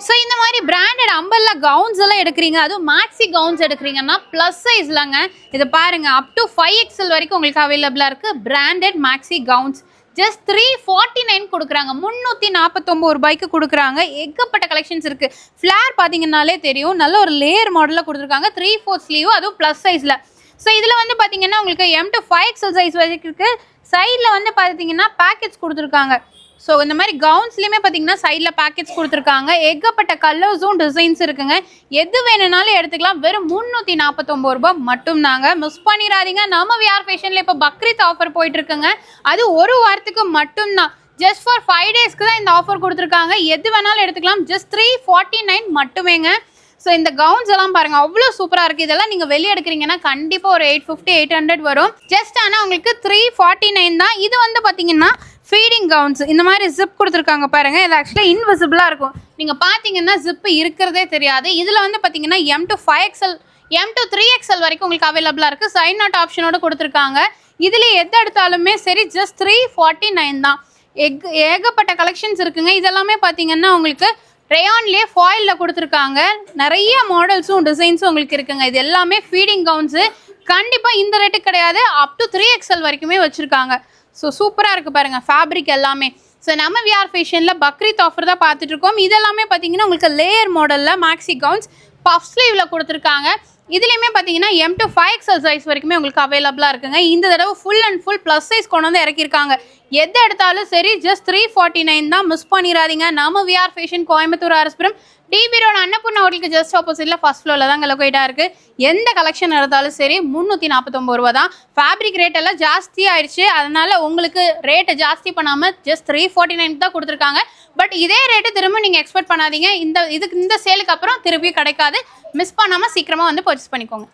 So இந்த மாதிரி branded umbrella gowns எல்லாம் எடுக்கிறீங்க, அதுவும் மேக்ஸி கவுன்ஸ் எடுக்கிறீங்கன்னா ப்ளஸ் சைஸ்லங்க. இதை பாருங்க, அப் டு 5XL வரைக்கும் உங்களுக்கு அவைலபிளாக இருக்குது. பிராண்டட் மேக்ஸி கவுன்ஸ் ஜஸ்ட் 349 கொடுக்குறாங்க. 349 ரூபாய்க்கு கொடுக்குறாங்க. ஏகப்பட்ட கலெக்ஷன்ஸ் இருக்குது. ஃப்ளார் பார்த்தீங்கன்னாலே தெரியும், நல்ல ஒரு லேயர் மாடலில் கொடுத்துருக்காங்க. 3/4 ஸ்லீவ், அதுவும் ப்ளஸ் சைஸில். ஸோ இதில் வந்து பார்த்தீங்கன்னா உங்களுக்கு M to 5XL சைஸ் வரைக்கும் இருக்குது. சைடில் வந்து பார்த்தீங்கன்னா பேக்கெட்ஸ் கொடுத்துருக்காங்க. ஸோ இந்த மாதிரி கவுன்ஸ்லேயுமே பார்த்தீங்கன்னா சைடில் பேக்கெட்ஸ் கொடுத்துருக்காங்க. ஏகப்பட்ட கலர்ஸும் டிசைன்ஸ் இருக்குங்க. எது வேணும்னாலும் எடுத்துக்கலாம். வெறும் 349 ரூபாய் மட்டும்தாங்க. மிஸ் பண்ணிடாதீங்க. நம்ம விஆர் ஃபேஷனில் இப்போ பக்ரீத் ஆஃபர் போயிட்டுருக்குங்க. அது ஒரு வாரத்துக்கு மட்டும்தான். ஜஸ்ட் ஃபார் 5 டேஸ்க்கு தான் இந்த ஆஃபர் கொடுத்துருக்காங்க. எது வேணாலும் எடுத்துக்கலாம். ஜஸ்ட் 349 மட்டுமேங்க. ஸோ இந்த கவுன்ஸ் எல்லாம் பாருங்கள், அவ்வளோ சூப்பராக இருக்குது. இதெல்லாம் நீங்கள் வெளியே எடுக்கிறீங்கன்னா கண்டிப்பாக ஒரு 850 800 வரும். ஜஸ்ட் ஆனால் உங்களுக்கு 349 தான். இது வந்து பார்த்தீங்கன்னா ஃபீடிங் கவுன்ஸ். இந்த மாதிரி ஜிப் கொடுத்துருக்காங்க பாருங்கள். இது ஆக்சுவலாக இன்விசிபிளாக இருக்கும். நீங்கள் பார்த்தீங்கன்னா ஜிப்பு இருக்கிறதே தெரியாது. இதில் வந்து பார்த்தீங்கன்னா M to 5XL M to 3XL வரைக்கும் உங்களுக்கு அவைலபிளாக இருக்குது. சைட் நாட் ஆப்ஷனோடு கொடுத்துருக்காங்க. இதில் எது எடுத்தாலுமே சரி ஜஸ்ட் 349 தான். ஏகப்பட்ட கலெக்ஷன்ஸ் இருக்குங்க. இதெல்லாமே பார்த்தீங்கன்னா உங்களுக்கு ரேயான்லேயே ஃபாயிலில் கொடுத்துருக்காங்க. நிறைய மாடல்ஸும் டிசைன்ஸும் உங்களுக்கு இருக்குங்க. இது எல்லாமே ஃபீடிங் கவுன்ஸு. கண்டிப்பாக இந்த ரேட்டு கிடையாது. அப் டு 3XL வரைக்குமே வச்சுருக்காங்க. ஸோ சூப்பராக இருக்குது பாருங்கள் ஃபேப்ரிக் எல்லாமே. ஸோ நம்ம விஆர் ஃபேஷனில் பக்ரீத் ஆஃபர் தான் பார்த்துட்ருக்கோம். இதெல்லாமே பார்த்தீங்கன்னா உங்களுக்கு லேயர் மாடலில் மேக்ஸி கவுன்ஸ் பஃப் ஸ்லீவில் கொடுத்துருக்காங்க. இதுலேயுமே பார்த்தீங்கன்னா M to 5XL சைஸ் வரைக்குமே உங்களுக்கு அவைலபிளாக இருக்குங்க. இந்த தடவை full and full plus size கொண்டு வந்து இறக்கியிருக்காங்க. எது எடுத்தாலும் சரி ஜஸ்ட் 349 தான். மிஸ் பண்ணிடாதீங்க. நம்ம VR fashion Coimbatore RS Puram TB road Annapoorna ஹோட்டலுக்கு ஜஸ்ட் ஆப்போசிட்டில் ஃபர்ஸ்ட் ஃப்ளோரில் தான் லொக்கேட்டாக இருக்குது. எந்த கலெக்ஷன் எடுத்தாலும் சரி 349 ரூபா தான். ஃபேப்ரிக் ரேட் எல்லாம் ஜாஸ்தி ஆயிடுச்சு. அதனால் உங்களுக்கு ரேட்டை ஜாஸ்தி பண்ணாமல் ஜஸ்ட் 349 தான் கொடுத்துருக்காங்க. பட் இதே ரேட்டு திரும்ப நீங்கள் எக்ஸ்பெக்ட் பண்ணாதீங்க. இந்த சேலுக்கு அப்புறம் திருப்பி கிடைக்காது. மிஸ் பண்ணாமல் சீக்கிரமாக வந்து பர்ச்சேஸ் பண்ணிக்கோங்க.